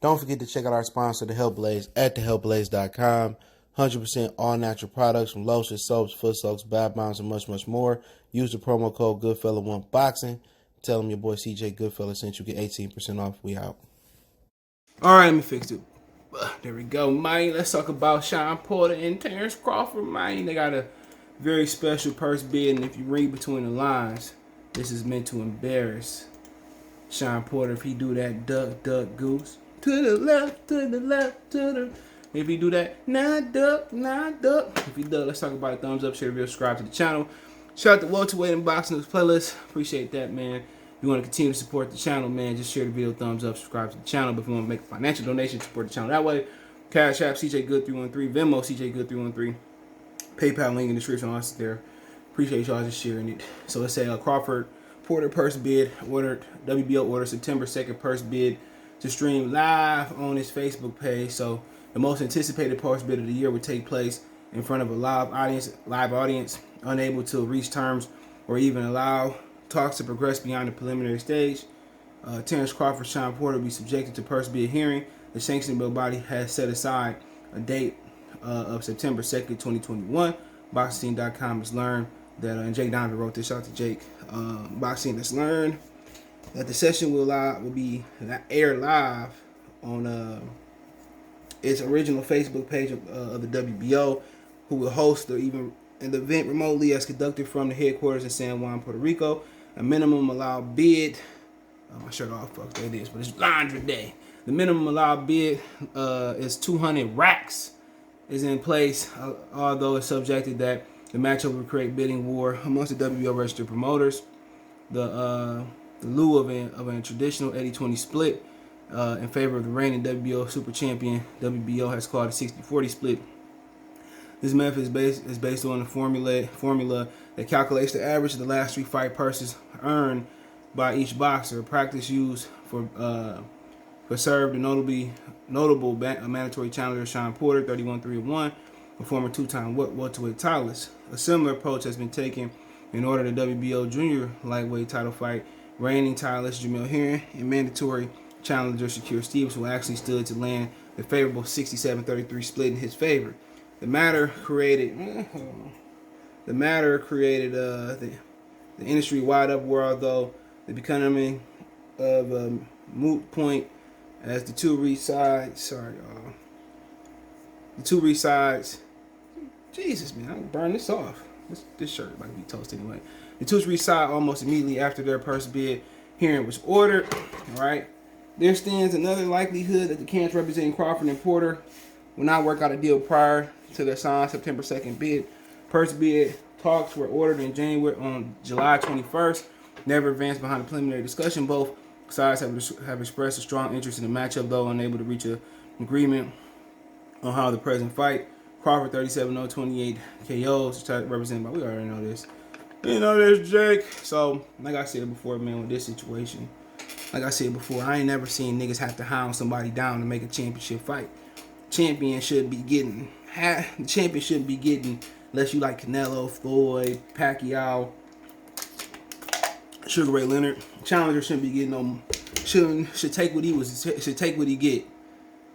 Don't forget to check out our sponsor, The Health Blaze, at thehealthblaze.com. 100% all natural products from lotions, soaps, foot soaks, bath bombs, and much, much more. Use the promo code Goodfella1Boxing. Tell them your boy CJ Goodfella sent you. Get 18% off. We out. All right, let me fix it. There we go, man. Let's talk about Shawn Porter and Terence Crawford, man. They got a very special purse bid, and if you read between the lines, this is meant to embarrass Shawn Porter if he do that duck, duck, goose. To the left, to the left, to the... If he do that, nah, duck, nah, duck. If he does, let's talk about it. Thumbs up, share the video, subscribe to the channel. Shout out to Welterweight and Boxing News playlist. Appreciate that, man. If you want to continue to support the channel, man, just share the video, thumbs up, subscribe to the channel. But if you want to make a financial donation, support the channel that way. Cash App, CJ Good313, Venmo, CJ Good313, PayPal link in the description. All there. Appreciate y'all just sharing it. So let's say Crawford Porter purse bid ordered, WBO order September 2nd purse bid to stream live on his Facebook page. So the most anticipated purse bid of the year would take place in front of a live audience, unable to reach terms or even allow talks to progress beyond the preliminary stage. Terence Crawford, Shawn Porter will be subjected to purse bid hearing. The sanctioning bill body has set aside a date of September 2nd, 2021. Boxing.com has learned that, and Jake Donovan wrote this. Shout out to Jake. Boxing has learned that the session will be aired live on its original Facebook page of the WBO, who will host an event remotely as conducted from the headquarters in San Juan, Puerto Rico. A minimum allowed bid, my shirt off, fuck that is, but it's laundry day. The minimum allowed bid is 200 racks is in place, although it's subjected that the matchup will create bidding war amongst the WBO registered promoters. The lieu of a traditional 80-20 split in favor of the reigning WBO super champion, WBO has called a 60-40 split. This method is based on a formula that calculates the average of the last three fight purses earned by each boxer, a practice used for served the notable mandatory challenger Shawn Porter, 31-3-1, a former two-time welterweight titleist. A similar approach has been taken in order to WBO junior lightweight title fight reigning titleist Jamil Herring and mandatory challenger Shakur Stevens, who actually stood to land the favorable 67-33 split in his favor. The matter created the industry-wide uproar, though the becoming of a moot point as the two reach sides. Jesus, man, I'm gonna burn this off. This shirt might be toast anyway. The two reach side almost immediately after their purse bid hearing was ordered. All right, there stands another likelihood that the camps representing Crawford and Porter will not work out a deal prior to their signed September 2nd bid. Purse bid talks were ordered in January on July 21st. Never advanced behind a preliminary discussion. Both sides have expressed a strong interest in the matchup, though unable to reach an agreement on how the present fight. Crawford 37-0, 28 KOs, represented by, we already know this. You know this, Jake. So, like I said before, man, with this situation, like I said before, I ain't never seen niggas have to hound somebody down to make a championship fight. The champion shouldn't be getting unless you like Canelo, Floyd, Pacquiao, Sugar Ray Leonard. Challenger shouldn't be getting should take what he get.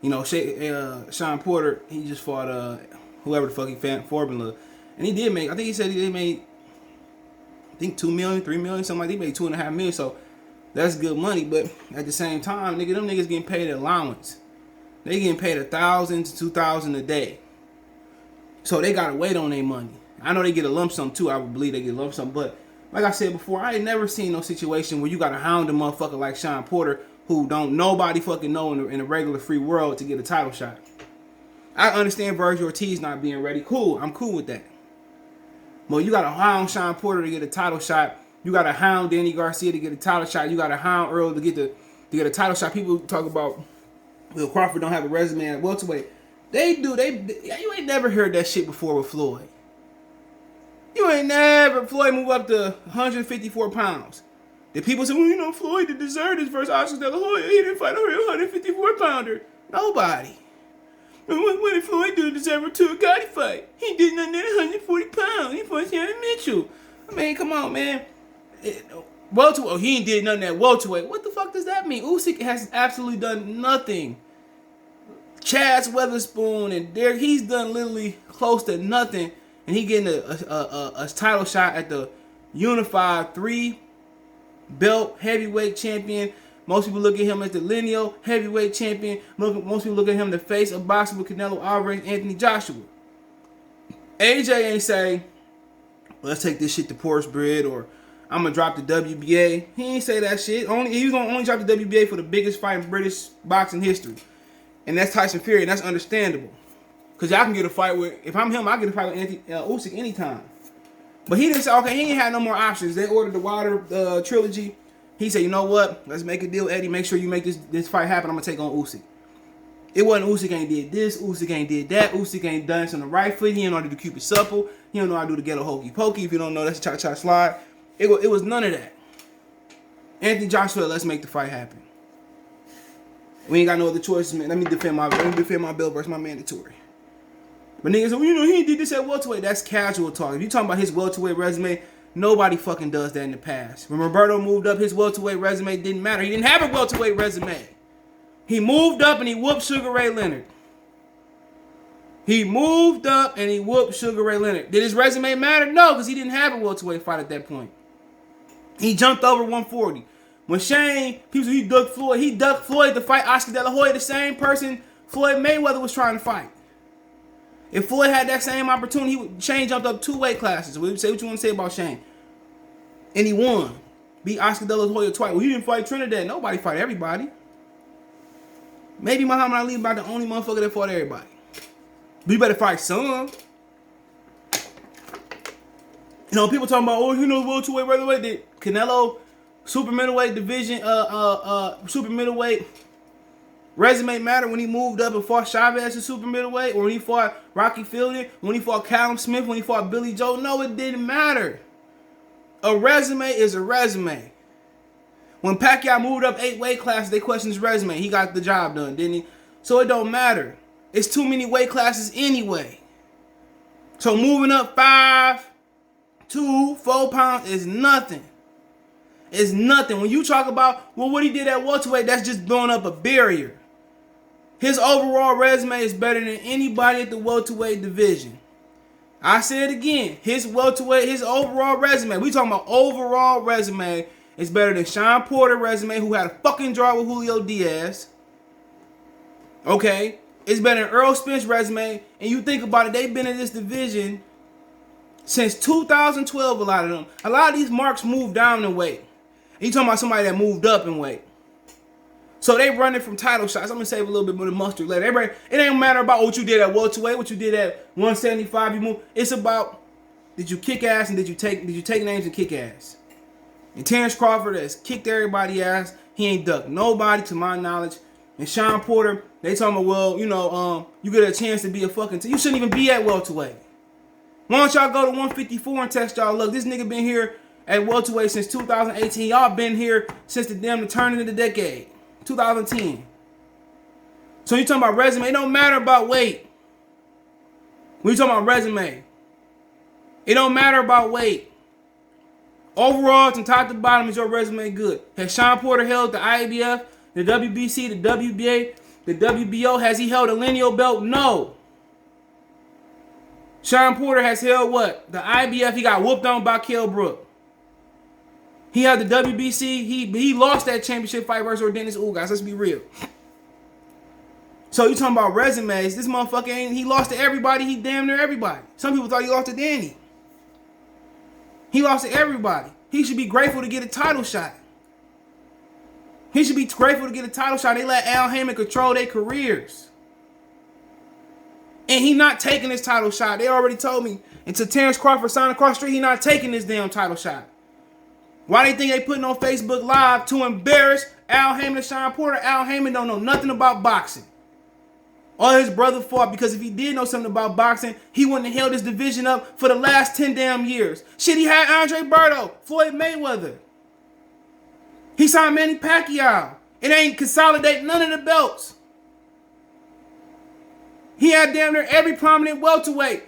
You know, Shawn Porter, he just fought whoever the fuck he fought, Formula, and he did make. I think he said he made, I think $2 million, $3 million, something like that. He made $2.5 million, so that's good money. But at the same time, nigga, them niggas getting paid allowance. They getting paid $1,000 to $2,000 a day, so they gotta wait on their money. I know they get a lump sum too. I would believe they get a lump sum, but like I said before, I ain't never seen no situation where you gotta hound a motherfucker like Shawn Porter, who don't nobody fucking know in a regular free world, to get a title shot. I understand Virgil Ortiz not being ready. Cool, I'm cool with that. Well, you gotta hound Shawn Porter to get a title shot. You gotta hound Danny Garcia to get a title shot. You gotta hound Earl to get a title shot. People talk about, well, Crawford don't have a resume at welterweight. They do. You ain't never heard that shit before with Floyd. You ain't never. Floyd moved up to 154 pounds. The people say, well, you know, Floyd did deserve this versus Oscar De La Hoya. He didn't fight a 154 pounder. Nobody. What did Floyd do to deserve a Gotti fight? He did nothing at 140 pounds. He fought Shannon Mitchell. I mean, come on, man. Welterweight. He ain't did nothing at welterweight. What the fuck does that mean? Usyk has absolutely done nothing Chaz Weatherspoon and Derek, he's done literally close to nothing, and he getting a title shot at the unified 3-belt heavyweight champion. Most people look at him as the lineal heavyweight champion. Most people look at him the face of boxing with Canelo Alvarez, Anthony Joshua. AJ ain't say, let's take this shit to Portsbridge, or I'm gonna drop the WBA. He ain't say that shit. He was gonna only drop the WBA for the biggest fight in British boxing history, and that's Tyson Fury, and that's understandable. Cause y'all can get a fight with, if I'm him, I get a fight with Anthony Usyk anytime. But he didn't say, okay, he ain't had no more options. They ordered the Wilder trilogy. He said, you know what? Let's make a deal, Eddie. Make sure you make this fight happen. I'm gonna take on Usyk. It wasn't Usyk ain't did this, Usyk ain't did that, Usyk ain't done this on the right foot. He ain't know how to do Cupid supple. He don't know how to do the ghetto hokey pokey. If you don't know, that's cha-cha slide. It was none of that. Anthony Joshua, let's make the fight happen. We ain't got no other choices, man. Let me defend my belt versus my mandatory. But niggas say, well, you know, he did this at welterweight. That's casual talk. If you talking about his welterweight resume, nobody fucking does that in the past. When Roberto moved up, his welterweight resume didn't matter. He didn't have a welterweight resume. He moved up and he whooped Sugar Ray Leonard. He moved up and he whooped Sugar Ray Leonard. Did his resume matter? No, because he didn't have a welterweight fight at that point. He jumped over 140. When Shane, people say he ducked Floyd to fight Oscar De La Hoya, the same person Floyd Mayweather was trying to fight. If Floyd had that same opportunity, Shane jumped up 2 weight classes. Say what you want to say about Shane. And he won. Beat Oscar De La Hoya twice. Well, he didn't fight Trinidad. Nobody fight everybody. Maybe Muhammad Ali about the only motherfucker that fought everybody. But you better fight some. You know, people talking about, oh, you know, welterweight, featherweight. Did Canelo super middleweight division, super middleweight resume matter when he moved up and fought Chavez in super middleweight, or when he fought Rocky Fielding, when he fought Callum Smith, when he fought Billy Joe? No, it didn't matter. A resume is a resume. When Pacquiao moved up 8 weight classes, they questioned his resume. He got the job done, didn't he? So it don't matter. It's too many weight classes anyway. So moving up 5, 2, 4 pounds is nothing. It's nothing. When you talk about, well, what he did at welterweight, that's just blowing up a barrier. His overall resume is better than anybody at the welterweight division. I say it again. His overall resume, we talking about overall resume, is better than Shawn Porter's resume, who had a fucking draw with Julio Diaz. Okay? It's better than Earl Spence's resume. And you think about it, they've been in this division since 2012, a lot of them. A lot of these marks moved down in weight. And you talking about somebody that moved up in weight. So they running from title shots. I'm going to save a little bit more of the mustard later. Everybody, it ain't matter about what you did at welterweight, what you did at 175. You move. It's about, did you kick ass and did you take names and kick ass? And Terence Crawford has kicked everybody's ass. He ain't ducked nobody to my knowledge. And Shawn Porter, they talking about, well, you know, you get a chance to be a fucking you shouldn't even be at welterweight. Why don't y'all go to 154 and test y'all luck? This nigga been here at welterweight since 2018. Y'all been here since the turn of the decade. 2010. So you talking about resume? It don't matter about weight. When you talking about resume, it don't matter about weight. Overall, from top to bottom, is your resume good? Has Shawn Porter held the IBF, the WBC, the WBA, the WBO? Has he held a lineal belt? No. Shawn Porter has held what? The IBF. He got whooped on by Kell Brook. He had the WBC. He lost that championship fight versus Dennis Ugas. Let's be real. So you talking about resumes? This motherfucker ain't. He lost to everybody. He damn near everybody. Some people thought he lost to Danny. He lost to everybody. He should be grateful to get a title shot. He should be grateful to get a title shot. They let Al Haymon control their careers. And he not taking this title shot. They already told me. Until Terence Crawford signed across the street, he not taking this damn title shot. Why they think they putting on Facebook Live to embarrass Al Haymon and Shawn Porter? Al Haymon don't know nothing about boxing. All his brother fought, because if he did know something about boxing, he wouldn't have held his division up for the last 10 damn years. Shit, he had Andre Berto, Floyd Mayweather. He signed Manny Pacquiao. It ain't consolidating none of the belts. He had damn near every prominent welterweight.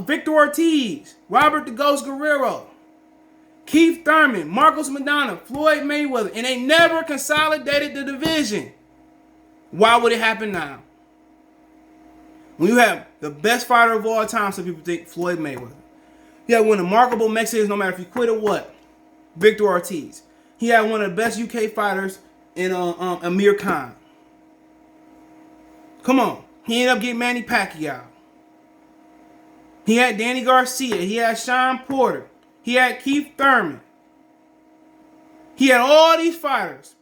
Victor Ortiz, Robert the Ghost Guerrero, Keith Thurman, Marcos Maidana, Floyd Mayweather, and they never consolidated the division. Why would it happen now? When you have the best fighter of all time, some people think Floyd Mayweather. You have one of the remarkable Mexicans, no matter if you quit or what, Victor Ortiz. He had one of the best UK fighters in Amir Khan. Come on. He ended up getting Manny Pacquiao. He had Danny Garcia. He had Shawn Porter. He had Keith Thurman. He had all these fighters.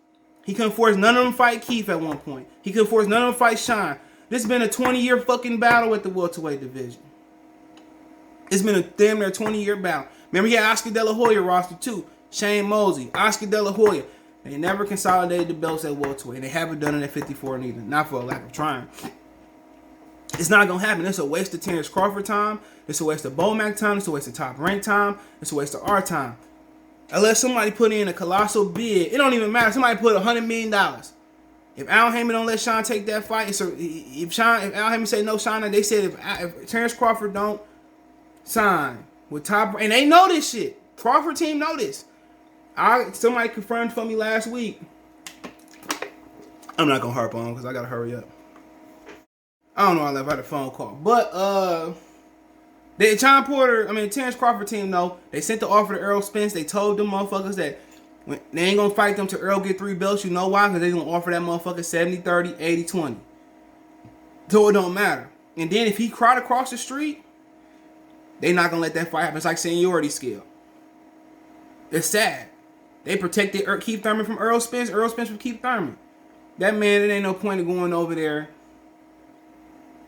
He couldn't force none of them fight Keith at one point. He couldn't force none of them fight Shawn. This has been a 20-year fucking battle at the welterweight division. It's been a damn near 20-year battle. Remember, he had Oscar De La Hoya roster too. Shane Mosley, Oscar De La Hoya. They never consolidated the belts at welterweight. They haven't done it at 54 neither. Not for a lack of trying. It's not going to happen. It's a waste of Terence Crawford time. It's a waste of Bomac time. It's a waste of top rank time. It's a waste of our time. Unless somebody put in a colossal bid. It don't even matter. Somebody put $100 million. If Al Haymon don't let Shawn take that fight, if Al Haymon say no, Shawn, they said if Terence Crawford don't sign with top, and they know this shit. Crawford team know this. Somebody confirmed for me last week. I'm not gonna harp on because I gotta hurry up. I don't know. I had a phone call, but the Terence Crawford team know they sent the offer to Errol Spence. They told them motherfuckers that they ain't gonna fight them till Earl get 3 belts. You know why? Because they gonna offer that motherfucker 70-30, 80-20. So it don't matter. And then if he cried across the street, they not gonna let that fight happen. It's like seniority scale. It's sad. They protected Keith Thurman from Earl Spence. Earl Spence from Keith Thurman. That man, it ain't no point in going over there.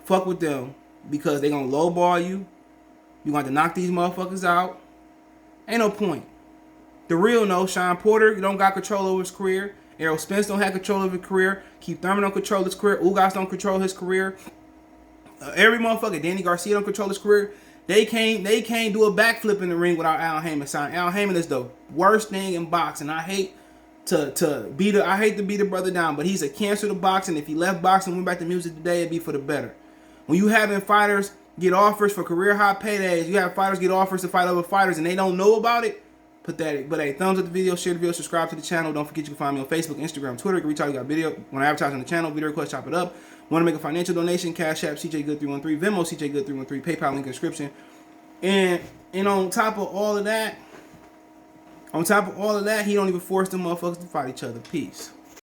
Fuck with them because they gonna lowball you. You want to knock these motherfuckers out. Ain't no point. The real no, Shawn Porter don't got control over his career. Errol Spence don't have control over his career. Keith Thurman don't control his career. Ugas don't control his career. Every motherfucker, Danny Garcia don't control his career. They can't do a backflip in the ring without Al Haymon signing. Al Haymon is the worst thing in boxing. I hate to beat the brother down, but he's a cancer to boxing. If he left boxing and went back to music today, it'd be for the better. When you having fighters get offers for career high paydays, you have fighters get offers to fight other fighters and they don't know about it. But hey, thumbs up the video, share the video, subscribe to the channel. Don't forget you can find me on Facebook, Instagram, Twitter. You can reach out, you got video. When I advertise on the channel, video request, chop it up. Want to make a financial donation, Cash App, CJGood313, Venmo, CJGood313, PayPal, link in the description. And on top of all of that, he don't even force them motherfuckers to fight each other. Peace.